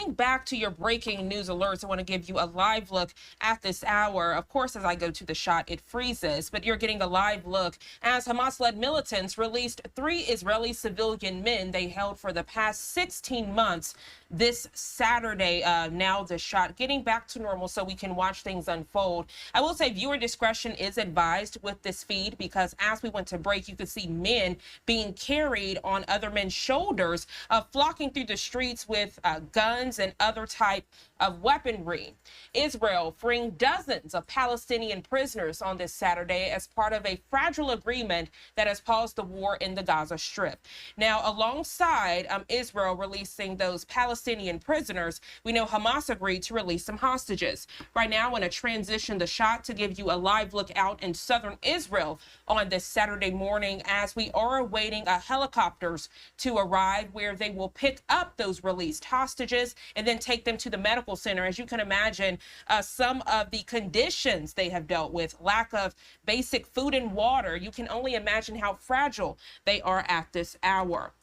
getting back to your breaking news alerts, I want to give you a live look at this hour. Of course, as I go to the shot, it freezes, but you're getting a live look as Hamas-led militants released 3 Israeli civilian men they held for the past 16 months this Saturday. Now the shot getting back to normal so we can watch things unfold. I will say viewer discretion is advised with this feed because as we went to break, you could see men being carried on other men's shoulders, flocking through the streets with guns and other type of weaponry. Israel freeing dozens of Palestinian prisoners on this Saturday as part of a fragile agreement that has paused the war in the Gaza Strip. Now, alongside Israel releasing those Palestinian prisoners, we know Hamas agreed to release some hostages. Right now, I want to transition the shot to give you a live look out in southern Israel on this Saturday morning as we are awaiting helicopters to arrive where they will pick up those released hostages and then take them to the medical center. As you can imagine, some of the conditions they have dealt with, lack of basic food and water, you can only imagine how fragile they are at this hour.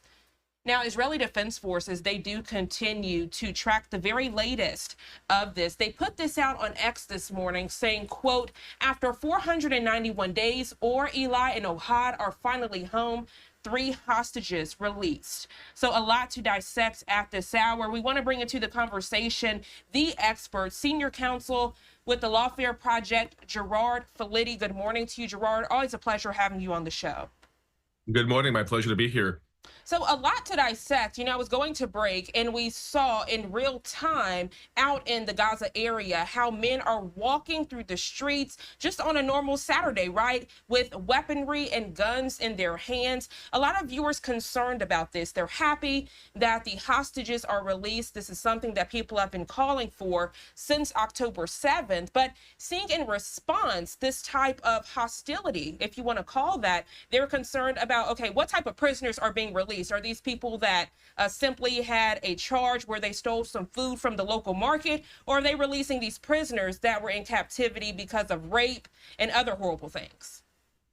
Now, Israeli Defense Forces, they do continue to track the very latest of this. They put this out on X this morning saying, quote, after 491 days, Or, Eli, and Ohad are finally home. 3 hostages released. So a lot to dissect at this hour. We want to bring into the conversation the expert, senior counsel with the Lawfare Project, Gerard Filitti. Good morning to you, Gerard. Always a pleasure having you on the show. Good morning. My pleasure to be here. So a lot to dissect. You know, I was going to break and we saw in real time out in the Gaza area how men are walking through the streets just on a normal Saturday, right? With weaponry and guns in their hands. A lot of viewers concerned about this. They're happy that the hostages are released. This is something that people have been calling for since October 7th. But seeing in response this type of hostility, if you want to call that, they're concerned about, okay, what type of prisoners are being released? Are these people that simply had a charge where they stole some food from the local market, or are they releasing these prisoners that were in captivity because of rape and other horrible things?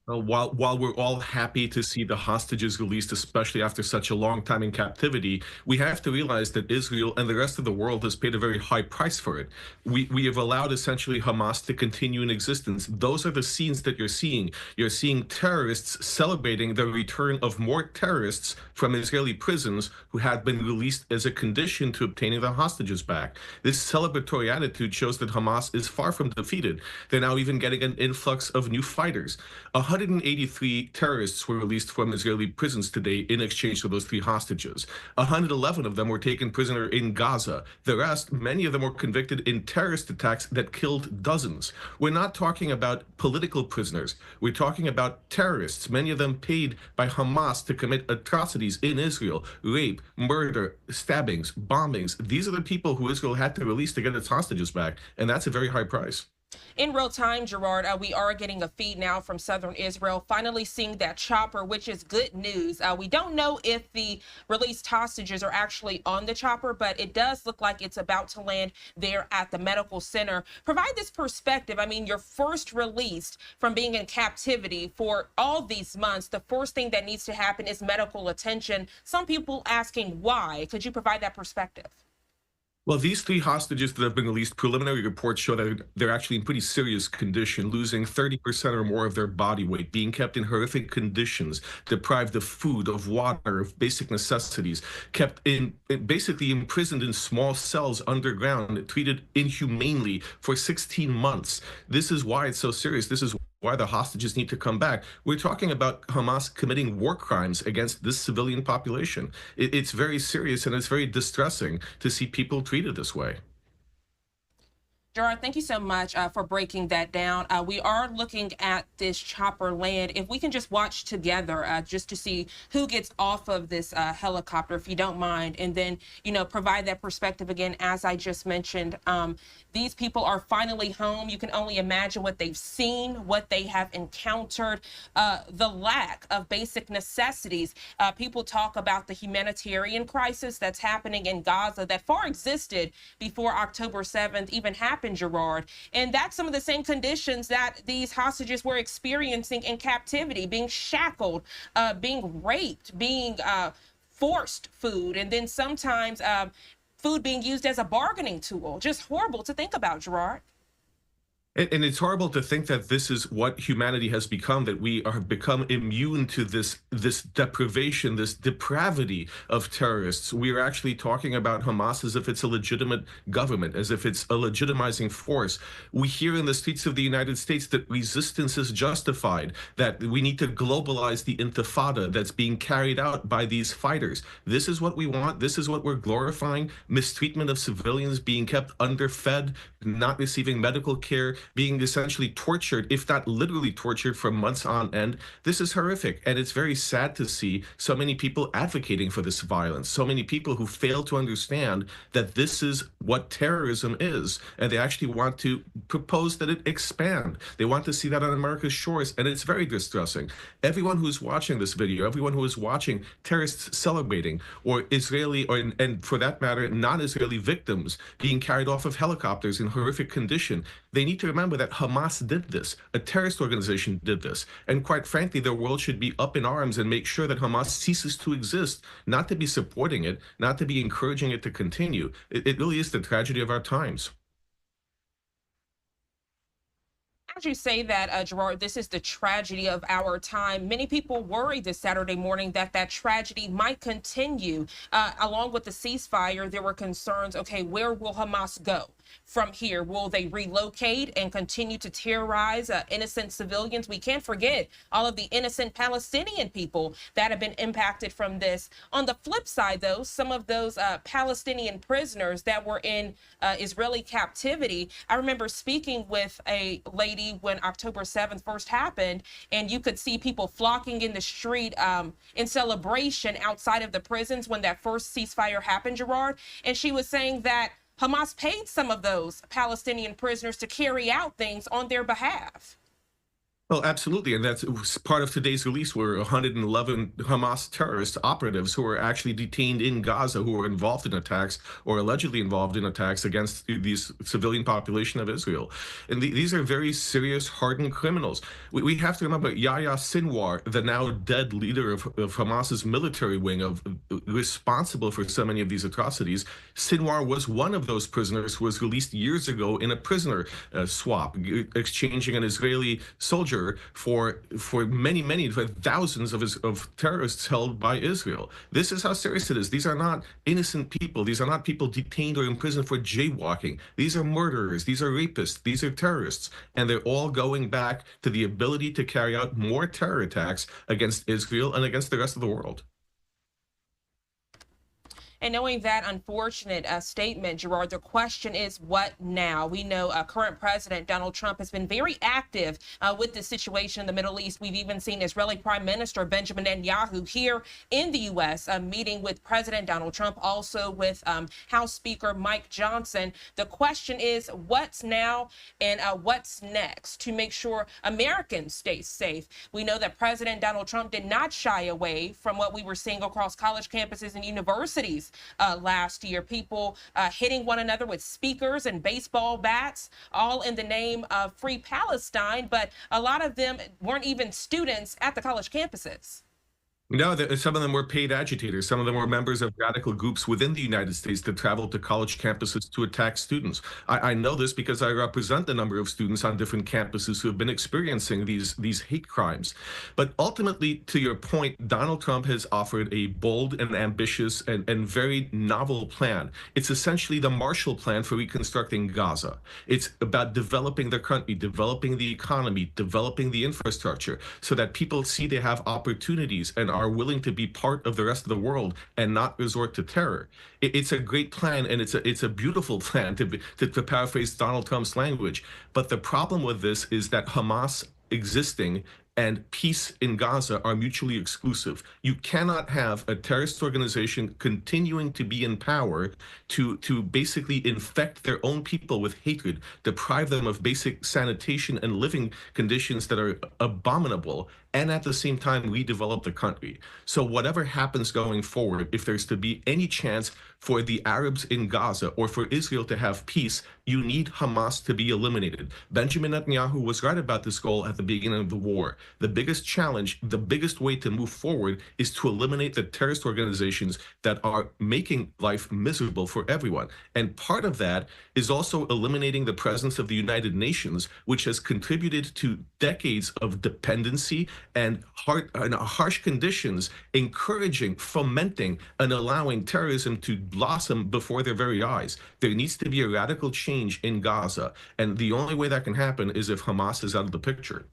While we're all happy to see the hostages released, especially after such a long time in captivity, we have to realize that Israel and the rest of the world has paid a very high price for it. We have allowed essentially Hamas to continue in existence. Those are the scenes that you're seeing. You're seeing terrorists celebrating the return of more terrorists from Israeli prisons who had been released as a condition to obtaining the hostages back. This celebratory attitude shows that Hamas is far from defeated. They're now even getting an influx of new fighters. 183 terrorists were released from Israeli prisons today in exchange for those 3 hostages. 111 of them were taken prisoner in Gaza. The rest, many of them were convicted in terrorist attacks that killed dozens. We're not talking about political prisoners. We're talking about terrorists, many of them paid by Hamas to commit atrocities in Israel, rape, murder, stabbings, bombings. These are the people who Israel had to release to get its hostages back, and that's a very high price. In real time, Gerard, we are getting a feed now from southern Israel, finally seeing that chopper, which is good news. We don't know if the released hostages are actually on the chopper, but it does look like it's about to land there at the medical center. Provide this perspective. I mean, you're first released from being in captivity for all these months. The first thing that needs to happen is medical attention. Some people asking why. Could you provide that perspective? Well, these 3 hostages that have been released, preliminary reports show that they're actually in pretty serious condition, losing 30% or more of their body weight, being kept in horrific conditions, deprived of food, of water, of basic necessities, kept basically imprisoned in small cells underground, treated inhumanely for 16 months. This is why it's so serious. This is why the hostages need to come back. We're talking about Hamas committing war crimes against this civilian population. It's very serious and it's very distressing to see people treated this way. Gerard, thank you so much for breaking that down. We are looking at this chopper land. If we can just watch together just to see who gets off of this helicopter, if you don't mind, and then, you know, provide that perspective again, as I just mentioned. These people are finally home. You can only imagine what they've seen, what they have encountered, the lack of basic necessities. People talk about the humanitarian crisis that's happening in Gaza that far existed before October 7th even happened, Gerard. And that's some of the same conditions that these hostages were experiencing in captivity, being shackled, being raped, being forced food, and then sometimes food being used as a bargaining tool. Just horrible to think about, Gerard. And it's horrible to think that this is what humanity has become, that we have become immune to this deprivation, this depravity of terrorists. We are actually talking about Hamas as if it's a legitimate government, as if it's a legitimizing force. We hear in the streets of the United States that resistance is justified, that we need to globalize the intifada that's being carried out by these fighters. This is what we want. This is what we're glorifying. Mistreatment of civilians, being kept underfed, not receiving medical care, being essentially tortured, if not literally tortured for months on end. This is horrific. And it's very sad to see so many people advocating for this violence, so many people who fail to understand that this is what terrorism is. And they actually want to propose that it expand. They want to see that on America's shores. And it's very distressing. Everyone who's watching this video, everyone who is watching terrorists celebrating, or Israeli, or and for that matter, non-Israeli victims being carried off of helicopters in horrific condition, they need to remember that Hamas did this. A terrorist organization did this. And quite frankly, the world should be up in arms and make sure that Hamas ceases to exist, not to be supporting it, not to be encouraging it to continue. It really is the tragedy of our times. As you say that, Gerard, this is the tragedy of our time. Many people worried this Saturday morning that that tragedy might continue. Along with the ceasefire, there were concerns, okay, where will Hamas go from here? Will they relocate and continue to terrorize innocent civilians? We can't forget all of the innocent Palestinian people that have been impacted from this. On the flip side, though, some of those Palestinian prisoners that were in Israeli captivity, I remember speaking with a lady when October 7th first happened, and you could see people flocking in the street in celebration outside of the prisons when that first ceasefire happened, Gerard. And she was saying that Hamas paid some of those Palestinian prisoners to carry out things on their behalf. Well, absolutely. And that's part of today's release were 111 Hamas terrorist operatives who were actually detained in Gaza, who were involved in attacks or allegedly involved in attacks against the civilian population of Israel. And these are very serious, hardened criminals. We have to remember Yahya Sinwar, the now dead leader of Hamas's military wing, responsible for so many of these atrocities. Sinwar was one of those prisoners who was released years ago in a prisoner swap, exchanging an Israeli soldier for thousands of terrorists held by Israel. This is how serious it is. These are not innocent people. These are not people detained or imprisoned for jaywalking. These are murderers. These are rapists. These are terrorists. And they're all going back to the ability to carry out more terror attacks against Israel and against the rest of the world. And knowing that unfortunate statement, Gerard, the question is, what now? We know current President Donald Trump has been very active with this situation in the Middle East. We've even seen Israeli Prime Minister Benjamin Netanyahu here in the U.S. Meeting with President Donald Trump, also with House Speaker Mike Johnson. The question is, what's now and what's next to make sure Americans stay safe? We know that President Donald Trump did not shy away from what we were seeing across college campuses and universities last year. People hitting one another with speakers and baseball bats, all in the name of Free Palestine. But a lot of them weren't even students at the college campuses. No, some of them were paid agitators. Some of them were members of radical groups within the United States that traveled to college campuses to attack students. I know this because I represent a number of students on different campuses who have been experiencing these hate crimes. But ultimately, to your point, Donald Trump has offered a bold and ambitious and very novel plan. It's essentially the Marshall Plan for reconstructing Gaza. It's about developing the country, developing the economy, developing the infrastructure so that people see they have opportunities and are willing to be part of the rest of the world and not resort to terror. It's a great plan, and it's a beautiful plan, to paraphrase Donald Trump's language. But the problem with this is that Hamas existing and peace in Gaza are mutually exclusive. You cannot have a terrorist organization continuing to be in power to basically infect their own people with hatred, deprive them of basic sanitation and living conditions that are abominable, and at the same time redevelop the country. So whatever happens going forward, if there's to be any chance for the Arabs in Gaza or for Israel to have peace, you need Hamas to be eliminated. Benjamin Netanyahu was right about this goal at the beginning of the war. The biggest challenge, the biggest way to move forward is to eliminate the terrorist organizations that are making life miserable for everyone. And part of that is also eliminating the presence of the United Nations, which has contributed to decades of dependency and harsh conditions, encouraging, fomenting, and allowing terrorism to blossom before their very eyes. There needs to be a radical change in Gaza, and the only way that can happen is if Hamas is out of the picture.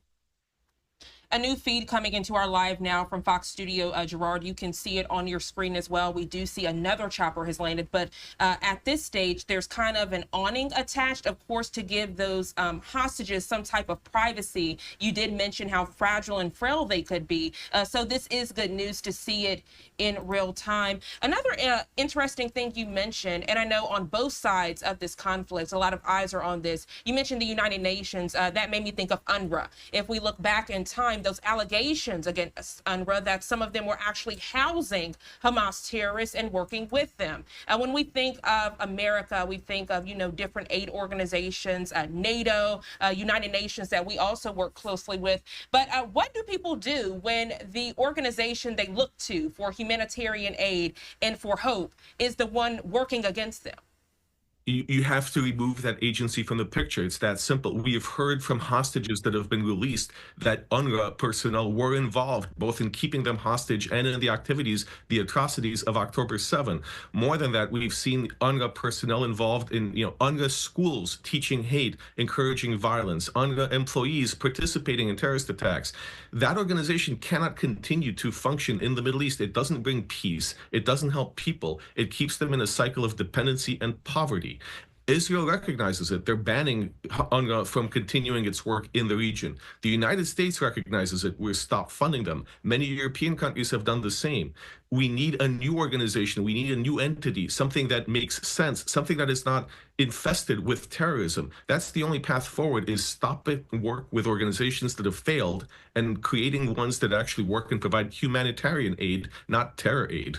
A new feed coming into our live now from Fox Studio. Gerard, you can see it on your screen as well. We do see another chopper has landed, but at this stage, there's kind of an awning attached, of course, to give those hostages some type of privacy. You did mention how fragile and frail they could be. So this is good news to see it in real time. Another interesting thing you mentioned, and I know on both sides of this conflict, a lot of eyes are on this. You mentioned the United Nations. That made me think of UNRWA. If we look back in time, those allegations against UNRWA that some of them were actually housing Hamas terrorists and working with them. When we think of America, we think of, different aid organizations, NATO, United Nations that we also work closely with. But what do people do when the organization they look to for humanitarian aid and for hope is the one working against them? You have to remove that agency from the picture. It's that simple. We have heard from hostages that have been released that UNRWA personnel were involved both in keeping them hostage and in the activities, the atrocities of October 7. More than that, we've seen UNRWA personnel involved in UNRWA schools teaching hate, encouraging violence, UNRWA employees participating in terrorist attacks. That organization cannot continue to function in the Middle East. It doesn't bring peace. It doesn't help people. It keeps them in a cycle of dependency and poverty. Israel recognizes it. They're banning UNRWA from continuing its work in the region. The United States recognizes it. We've stopped funding them. Many European countries have done the same. We need a new organization. We need a new entity, something that makes sense, something that is not infested with terrorism. That's the only path forward, is stopping work with organizations that have failed and creating ones that actually work and provide humanitarian aid, not terror aid.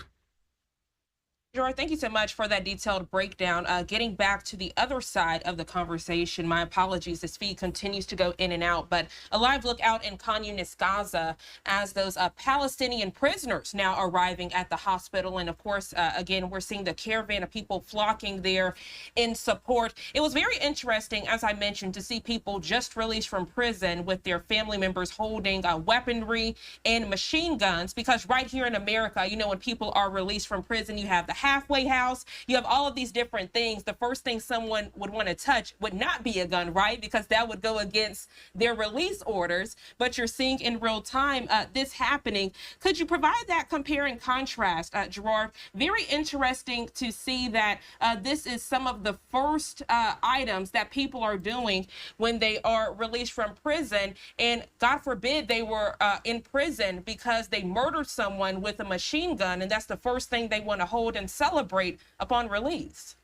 Gerard, thank you so much for that detailed breakdown. Getting back to the other side of the conversation, my apologies, this feed continues to go in and out, but a live look out in Khan Yunis, Gaza, as those Palestinian prisoners now arriving at the hospital. And of course, again, we're seeing the caravan of people flocking there in support. It was very interesting, as I mentioned, to see people just released from prison with their family members holding weaponry and machine guns, because right here in America, when people are released from prison, you have the halfway house, you have all of these different things. The first thing someone would want to touch would not be a gun, right? Because that would go against their release orders. But you're seeing in real time this happening. Could you provide that compare and contrast, Gerard? Very interesting to see that this is some of the first items that people are doing when they are released from prison. And God forbid they were in prison because they murdered someone with a machine gun. And that's the first thing they want to hold and celebrate upon release.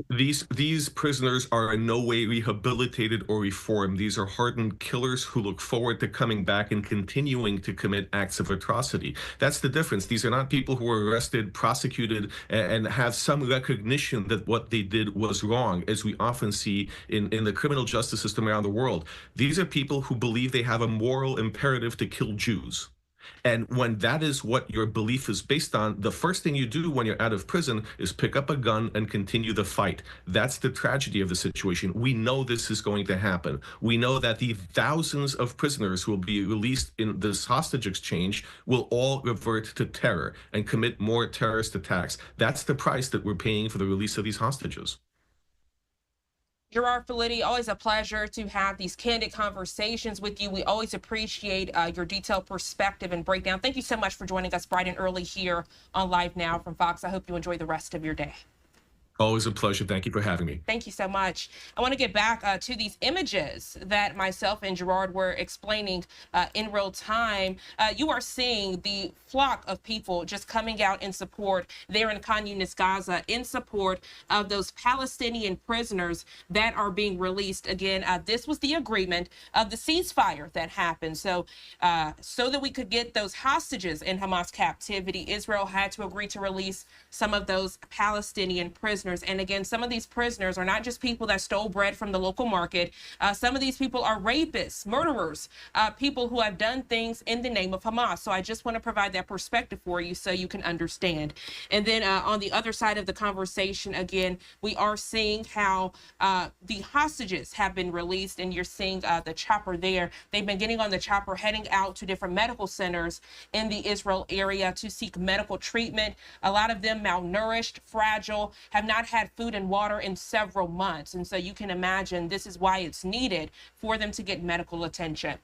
These prisoners are in no way rehabilitated or reformed. These are hardened killers who look forward to coming back and continuing to commit acts of atrocity. That's the difference. These are not people who were arrested, prosecuted, and have some recognition that what they did was wrong, as we often see in the criminal justice system around the world. These are people who believe they have a moral imperative to kill Jews. And when that is what your belief is based on, the first thing you do when you're out of prison is pick up a gun and continue the fight. That's the tragedy of the situation. We know this is going to happen. We know that the thousands of prisoners who will be released in this hostage exchange will all revert to terror and commit more terrorist attacks. That's the price that we're paying for the release of these hostages. Gerard Filitti, always a pleasure to have these candid conversations with you. We always appreciate your detailed perspective and breakdown. Thank you so much for joining us bright and early here on Live Now from Fox. I hope you enjoy the rest of your day. Always a pleasure. Thank you for having me. Thank you so much. I want to get back to these images that myself and Gerard were explaining in real time. You are seeing the flock of people just coming out in support there in Khan Yunis, Gaza, in support of those Palestinian prisoners that are being released. Again, this was the agreement of the ceasefire that happened. So that we could get those hostages in Hamas captivity, Israel had to agree to release some of those Palestinian prisoners. prisoners. And again, some of these prisoners are not just people that stole bread from the local market. Some of these people are rapists, murderers, people who have done things in the name of Hamas. So I just want to provide that perspective for you so you can understand. And then on the other side of the conversation, again, we are seeing how the hostages have been released, and you're seeing the chopper there. They've been getting on the chopper, heading out to different medical centers in the Israel area to seek medical treatment. A lot of them malnourished, fragile, have not had food and water in several months. And so you can imagine this is why it's needed for them to get medical attention.